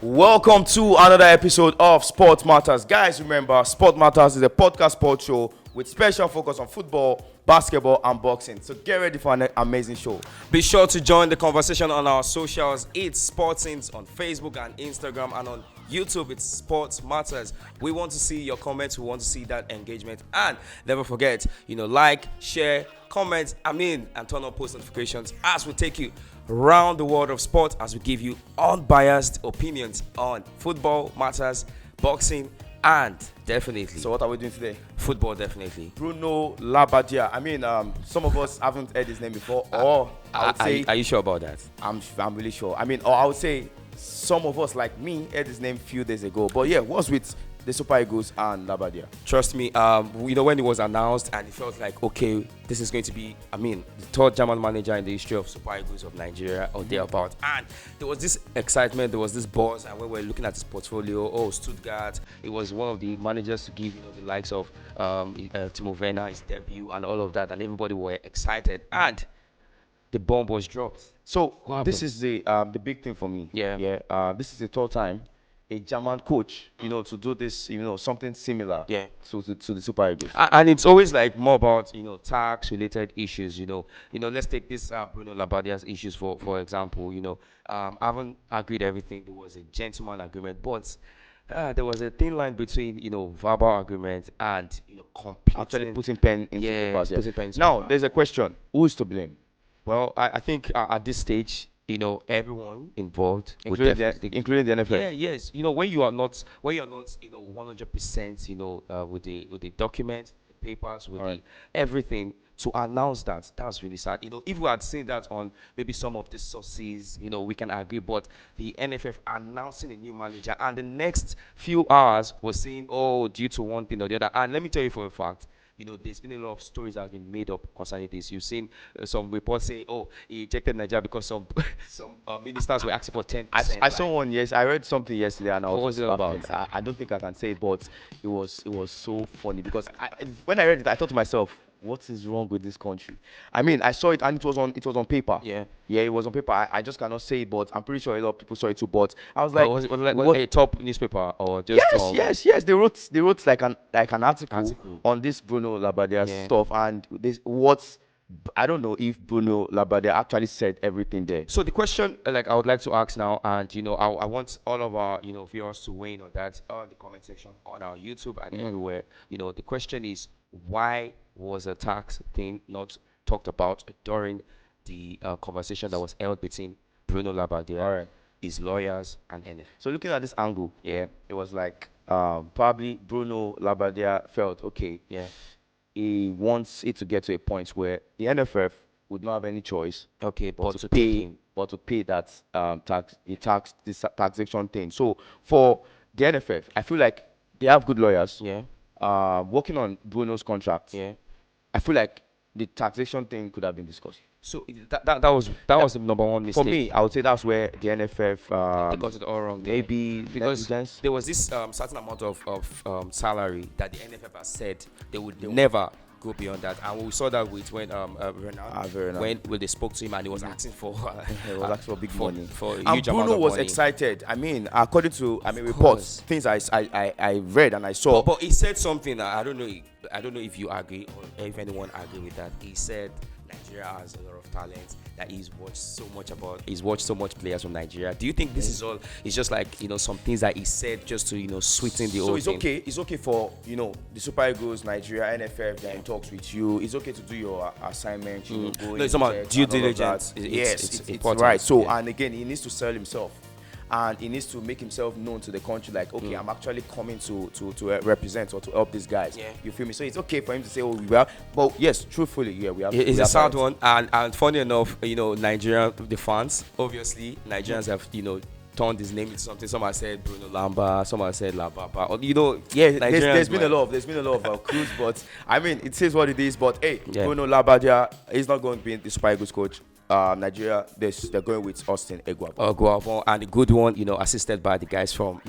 Welcome to another episode of Sport Matters. Guys, remember, Sport Matters is a podcast sports show with special focus on football, basketball, and boxing. So get ready for an amazing show. Be sure to join the conversation on our socials. It's Sportsins on Facebook and Instagram, and on YouTube, it's Sports Matters. We want to see your comments. We want to see that engagement. And never forget, like, share, comment, and turn on post notifications as we take you around the world of sport, as we give you unbiased opinions on football matters, boxing, and definitely. So what are we doing today? Football, definitely. Bruno Labbadia. Some of us haven't heard his name before. Or I would say, are you sure about that? I'm really sure. Or I would say some of us, like me, heard his name a few days ago. But yeah, what's with the Super Eagles and Labbadia? Trust me, when it was announced, and it felt like, okay, this is going to be, the third German manager in the history of Super Eagles of Nigeria or thereabout. And there was this excitement, there was this buzz, and when we were looking at his portfolio, Stuttgart, it was one of the managers to give, the likes of Timo Werner, his debut, and all of that, and everybody were excited, and the bomb was dropped. So this is the big thing for me. Yeah. This is the third time a German coach, to do this, something similar. Yeah. To the Super Eagles. And it's always like more about, tax-related issues. Let's take this Bruno Labbadia's issues for example. I haven't agreed everything. There was a gentleman agreement, but there was a thin line between, verbal agreement and, complete. Actually putting pen into papers. Putting pen into Now, paper. there's a question. Who is to blame? Well, I think at this stage, everyone involved, Including the NFL. Yeah, yes. When you're not, 100%, with the document, the papers, with everything, to announce that's really sad. If we had seen that on maybe some of the sources, we can agree. But the NFF announcing a new manager, and the next few hours was saying, due to one thing or the other. And let me tell you for a fact, there's been a lot of stories that have been made up concerning this. You've seen some reports saying, he ejected Nigeria because some ministers were asking for 10%. I saw one. Yes, I read something yesterday, and What was it about? I don't think I can say it, but it was so funny because when I read it, I thought to myself, what is wrong with this country? I saw it, and it was on paper. Yeah, it was on paper. I just cannot say it, but I'm pretty sure a lot of people saw it too. But I was like, was it like a top newspaper or just? Yes. They wrote like an article on this Bruno Labbadia stuff, and I don't know if Bruno Labbadia actually said everything there. So the question, I would like to ask now, and I want all of our viewers to weigh in on that on the comment section on our YouTube and everywhere. The question is, why was the tax thing not talked about during the conversation that was held between Bruno Labbadia, his lawyers, and NF? So looking at this angle, it was like probably Bruno Labbadia felt okay. Yeah. He wants it to get to a point where the NFF would not have any choice. Okay, but to pay that this taxation thing. So for the NFF, I feel like they have good lawyers. Yeah. Working on Bruno's contract. Yeah. I feel like the taxation thing could have been discussed. So that was the number one mistake. For me, I would say that's where the NFF they got it all wrong. Maybe because there was this certain amount of salary that the NFF has said they would never go beyond that, and we saw that with when when they spoke to him and he was asking for big money for and huge Bruno amount of was money. Excited. According to reports, things I read and I saw. But he said something that I don't know if you agree or if anyone agree with that. He said Nigeria has a lot of talent, that he's watched so much players from Nigeria. Do you think this is all? It's just like some things that he said just to sweeten the whole thing. So it's okay for the Super Eagles, Nigeria, NFF. They're in talks with you. It's okay to do your assignment. It's about due diligence. It's important. Right. So and again, he needs to sell himself. And he needs to make himself known to the country, like, okay, I'm actually coming to represent or to help these guys. Yeah. You feel me? So it's okay for him to say, we are. But yes, truthfully, we have. It's a sad one, and funny enough, Nigeria, the fans, obviously, Nigerians have turned his name into something. Some have said Bruno Lamba, some have said Lababa. There's been a lot of clues, but it says what it is. But hey, Bruno Labbadia is not going to be the Super Eagles coach. Nigeria, they're going with Austin Eguavoen, and a good one, assisted by the guys from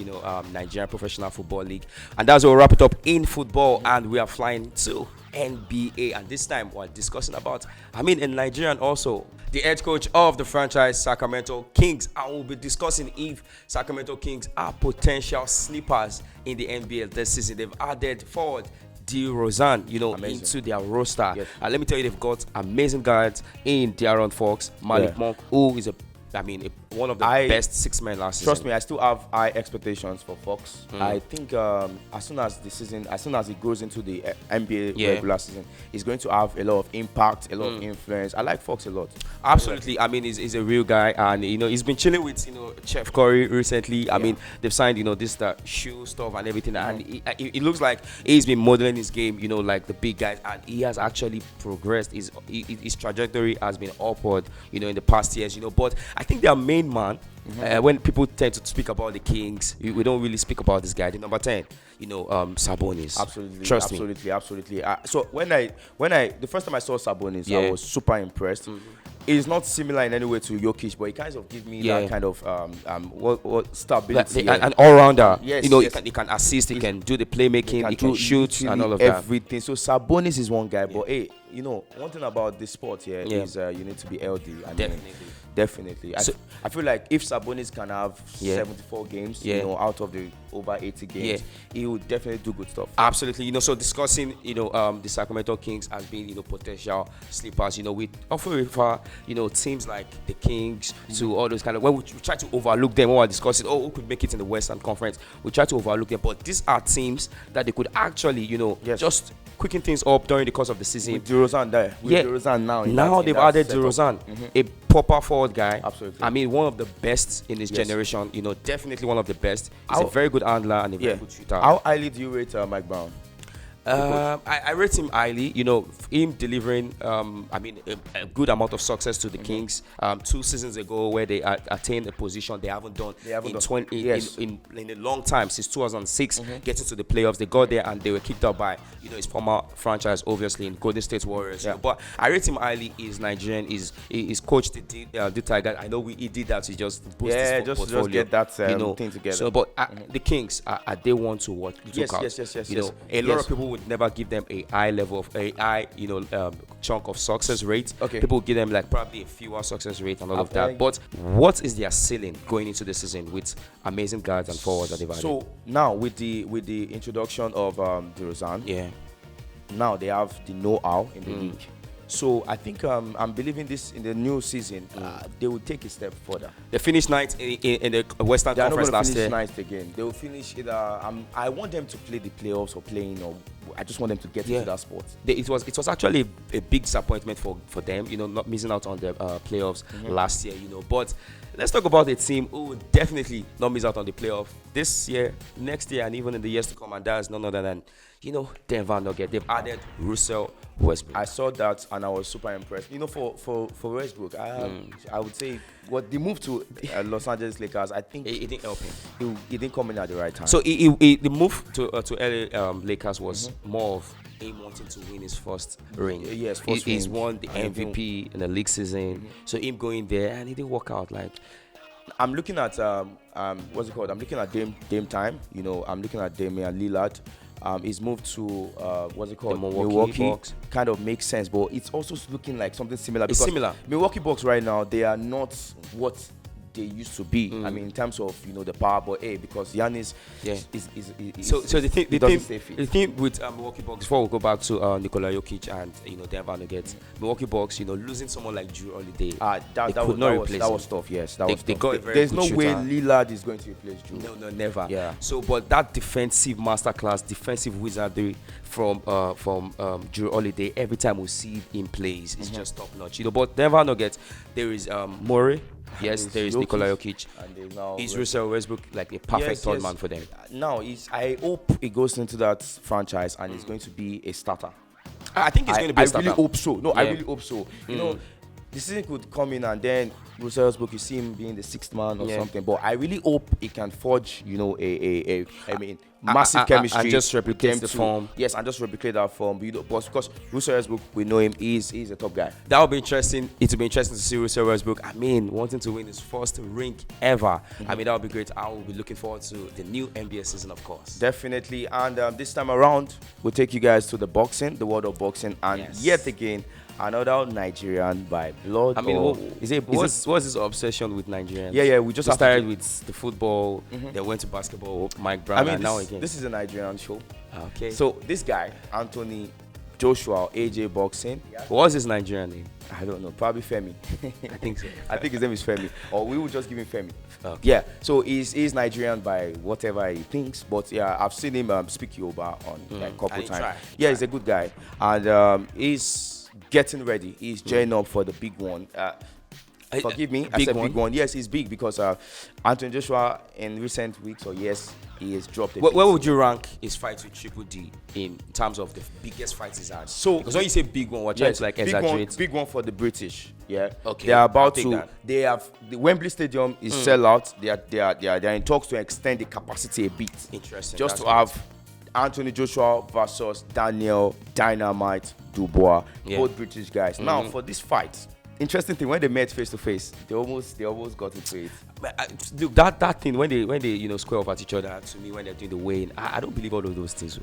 Nigerian Professional Football League. And that's where we'll wrap it up in football, and we are flying to NBA, and this time we're discussing about, in Nigerian also, the head coach of the franchise Sacramento Kings. I will be discussing if Sacramento Kings are potential sleepers in the NBA this season. They've added forward DeRozan, into their roster. Yes. Let me tell you, they've got amazing guards in De'Aaron Fox, Malik Monk, who is one of the best 6 men last season. Trust me, I still have high expectations for Fox. I think as soon as he goes into the NBA regular season, he's going to have a lot of impact, a lot of influence. I like Fox a lot. Absolutely. He's a real guy, and he's been chilling with Chef Curry recently. They've signed this shoe stuff and everything, and it looks like he's been modeling his game, like the big guys, and he has actually progressed. His trajectory has been upward, in the past years. But I think their main man, when people tend to speak about the Kings, we don't really speak about this guy, the number 10, Sabonis. Absolutely. So when the first time I saw Sabonis, I was super impressed. It's not similar in any way to Jokic, but it kind of gives me that kind of what stability. An all-rounder. Yes, he can assist, he can do the playmaking, he can shoot, and all of that. Everything. So Sabonis is one guy, but hey, one thing about this sport here is you need to be healthy. Definitely. I feel like if Sabonis can have 74 games, out of the over 80 games, he will definitely do good stuff. Absolutely. So discussing, the Sacramento Kings as being, potential sleepers, we often refer, teams like the Kings to all those kind of, when we try to overlook them when we're discussing, who could make it in the Western Conference, we try to overlook them. But these are teams that they could actually, just quicken things up during the course of the season. With DeRozan there. DeRozan now. Now they've added DeRozan, a proper forward guy. Absolutely. One of the best in his generation. Definitely one of the best. He's a very good handler and a very good shooter. How highly do you rate Mike Brown? I rate him highly. Him delivering, a good amount of success to the Kings. 2 seasons ago, where they attained a position they haven't done in a long time, since 2006, getting to the playoffs. They got there and they were kicked out by his former franchise, obviously in Golden State Warriors. But I rate him highly. He's Nigerian. He's coached the Tiger. I know he did that to just boost his portfolio. Just get that thing together. So, but the Kings, they want to look out. Yes. A lot of people would never give them a high level of chunk of success rate. People give them like probably a fewer success rate and all of that. But what is their ceiling going into the season with amazing guards and forwards that they've added? So now with the introduction of DeRozan, now they have the know-how in the league. So I think I'm believing this in the new season, they will take a step further. They finished ninth in the Western Conference last year. They are not going to finish ninth again. They will finish either. I want them to play the playoffs or playing, or I just want them to get into that sport. It was actually a big disappointment for them, not missing out on the playoffs last year, But let's talk about a team who will definitely not miss out on the playoff this year, next year, and even in the years to come. And that's none other than Denver Nuggets. They've added Russell Westbrook. I saw that and I was super impressed. For Westbrook, I would say the move to Los Angeles Lakers, I think it didn't help him. He didn't come in at the right time. So the move to LA Lakers was more of him wanting to win his first ring. Yes, he's won the MVP in the league season. So him going there and it didn't work out. Like, I'm looking at what's it called? I'm looking at Dame time. I'm looking at Damian Lillard. He's moved to what's it called? The Milwaukee Bucks. Kind of makes sense, but it's also looking like something similar. It's similar. Milwaukee Bucks right now, they are not what they used to be. In terms of the power, but because Giannis is so the thing with Milwaukee Bucks, before we go back to Nikola Jokic and Denver Nuggets, Milwaukee Bucks, losing someone like Drew Holiday, that was tough. Yes, that was tough. There's no way Lillard is going to replace Drew. No, never. Yeah. So, but that defensive masterclass, defensive wizardry from Drew Holiday, every time we see him plays, it's just top notch. But Denver Nuggets, there is Murray. Yes, there is Nikola Jokic. And is Russell Westbrook like a perfect third man for them? Now, I hope he goes into that franchise and is going to be a starter. I think he's going to be a starter. I really hope so. I really hope so. The season could come in and then Russell Westbrook, you see him being the 6th man or something. But I really hope he can forge, massive chemistry. And just replicate the form. Yes, and just replicate that form. But because Russell Westbrook, we know him, he's a top guy. That will be interesting. It will be interesting to see Russell Westbrook. I mean, wanting to win his first ring ever. I mean, that will be great. I will be looking forward to the new NBA season, of course. Definitely. And this time around, we'll take you guys to the world of boxing. And yet again, another Nigerian by blood. I mean, what's this obsession with Nigerians? Yeah. We just started with the football, then went to basketball, Mike Brown, and now again. This is a Nigerian show. Okay. So this guy, Anthony Joshua, AJ Boxing. What's his Nigerian name? I don't know. Probably Femi. I think so. I think his name is Femi. Or we will just give him Femi. Okay. Yeah. So he's Nigerian by whatever he thinks. But yeah, I've seen him speak Yoruba on a couple times. Yeah, he's a good guy. And he's getting ready. He's gearing up for the big one. Forgive me, I said big one. Yes, he's big because Anthony Joshua in recent weeks or years, he has dropped. Where would you rank his fight with Triple D in terms of the biggest fights he's had? So, because when you say big one, we're trying to like exaggerate. Big one for the British. Yeah. Okay. They are about to. They have the Wembley Stadium is sell out. They are in talks to extend the capacity a bit. Interesting. Just to have Anthony Joshua versus Daniel Dynamite Dubois, both British guys. Now for this fight. Interesting thing, when they met face to face, they almost got into it. Look, that thing when they square off at each other, to me when they're doing the weigh-in, I don't believe all of those things.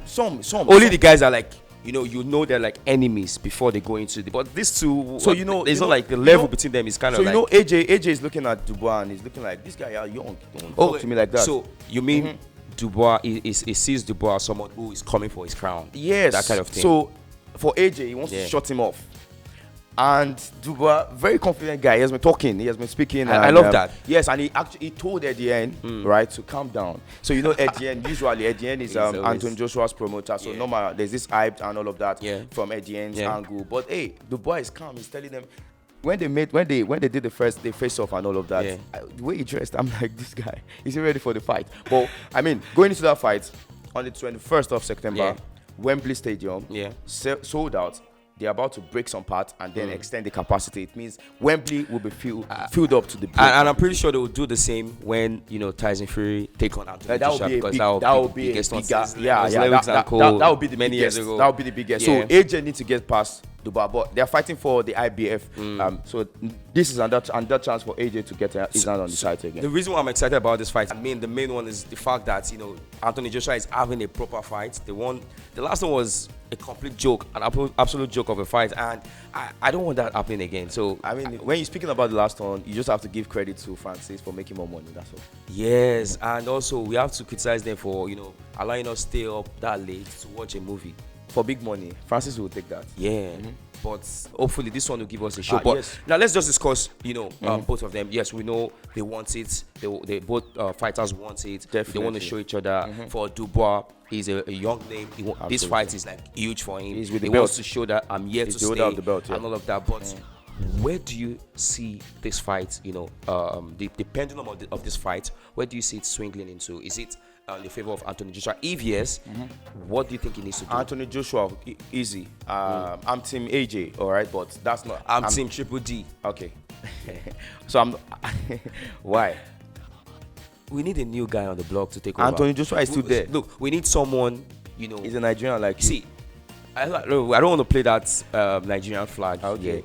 Some only the guys are like they're like enemies before they go into the. But these two, so it's not like the level between them is kind of. So AJ is looking at Dubois and he's looking like this guy are young. Don't talk to me like that. So you mean Dubois? He sees Dubois as someone who is coming for his crown. Yes, that kind of thing. So for AJ, he wants to shut him off. And Dubois, very confident guy. He has been talking. He has been speaking. I love that. Yes, and he told Etienne, right, to calm down. So Etienne, usually Etienne is Anthony Joshua's promoter. So normal, there's this hype and all of that from Etienne's angle. But hey, Dubois is calm. He's telling them when they did the face off and all of that. The way he dressed, I'm like, this guy, is he ready for the fight? But I mean, going into that fight on the 21st of September, Wembley Stadium, sold out. They're about to break some parts and then extend the capacity. It means Wembley will be filled up to the brim. And I'm pretty sure they will do the same when Tyson Fury take on Anthony Joshua, because that will be the biggest one. That would be the many biggest. Years ago. That would be the biggest. So AJ needs to get past Dubois, but they're fighting for the IBF. So this is another chance for AJ to get his hand on the title again. The reason why I'm excited about this fight, the main one is the fact that Anthony Joshua is having a proper fight. The last one was a complete joke, an absolute joke of a fight, and I don't want that happening again. So I mean, when you're speaking about the last one, you just have to give credit to Francis for making more money. That's all. Yes, and also we have to criticize them for allowing us stay up that late to watch a movie for big money. Francis will take that. Yeah. But hopefully this one will give us a show. But now let's just discuss, both of them. Yes, we know they want it. They both fighters want it. Definitely. They want to show each other. For Dubois, he's a young name. This fight is like huge for him. He wants to show that I'm here to stay the belt, and all of that. But where do you see this fight? The pendulum of this fight. Where do you see it swinging into? Is it in the favor of Anthony Joshua? If yes, what do you think he needs to do? Anthony Joshua, easy. I'm team AJ, all right, but that's not. I'm team Triple D. Okay. So I'm. Why? We need a new guy on the block to take over. Anthony Joshua is still there. Look, we need someone. He's a Nigerian like you. See, I don't want to play that Nigerian flag. Okay. Yeah.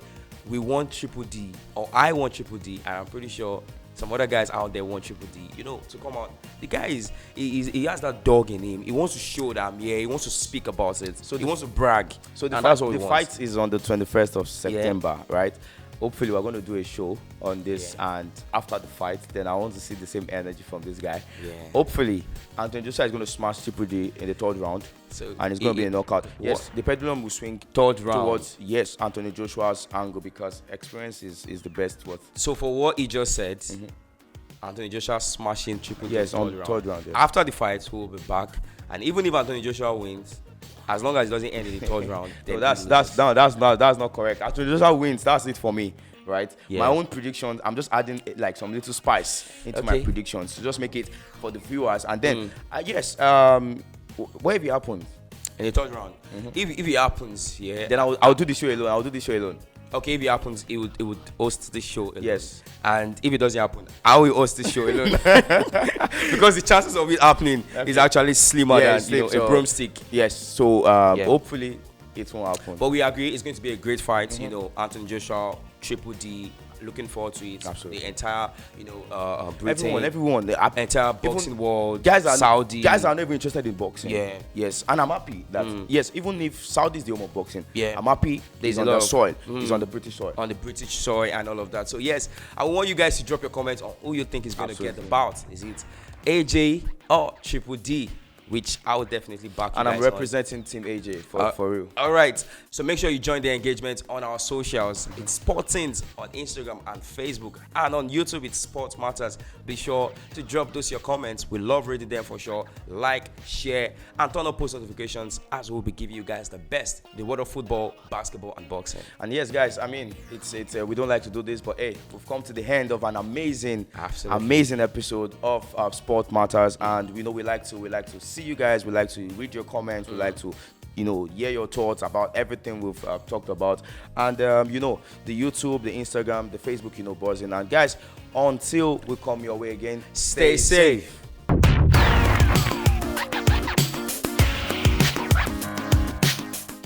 We want Triple D, or I want Triple D, and I'm pretty sure some other guys out there want Triple D, to come out. The guy he has that dog in him. He wants to show that I'm here. He wants to speak about it. So he wants to brag. So the fight is on the 21st of September, right? Hopefully we're going to do a show on this, and after the fight, then I want to see the same energy from this guy. Hopefully Anthony Joshua is going to smash Triple D in the third round, and it's going to be a knockout. Yes, the pendulum will swing third round towards Anthony Joshua's angle, because experience is the best worth. So for what he just said, Anthony Joshua smashing Triple D on third round. After the fight, we'll be back, and even if Anthony Joshua wins, as long as it doesn't end in the third round, then that's not correct. Anthony Joshua wins. That's it for me, right? My own predictions, I'm just adding like some little spice into my predictions to just make it for the viewers. And then what if it happens in the third round? If it happens, then I'll do the show alone. Okay, if it happens, it would host this show alone. Yes. And if it doesn't happen, I will host this show alone. Because the chances of it happening is actually slimmer than a broomstick. Yes. So hopefully it won't happen. But we agree it's going to be a great fight. Anthony Joshua, Triple D. Looking forward to it. Absolutely. The entire, Britain, everyone, the entire boxing world, Saudi guys are never interested in boxing. Yeah. Yes, and I'm happy that yes, even if Saudi is the home of boxing, I'm happy he's on the soil. He's on the British soil. On the British soil and all of that. So yes, I want you guys to drop your comments on who you think is going to get the bout. Is it AJ or Triple D? Which I would definitely back you and guys I'm representing Team AJ for real. All right. So make sure you join the engagement on our socials. It's Sportings on Instagram and Facebook. And on YouTube, it's Sports Matters. Be sure to drop those your comments. We love reading them for sure. Like, share, and turn on post notifications as we'll be giving you guys the best. The world of football, basketball, and boxing. And yes, guys, I mean, it's we don't like to do this, but hey, we've come to the end of an amazing episode of Sport Matters. And we like to see you guys. We like to read your comments. We like to hear your thoughts about everything we've talked about. And the YouTube, the Instagram, the Facebook, buzzing. And guys, until we come your way again, stay safe.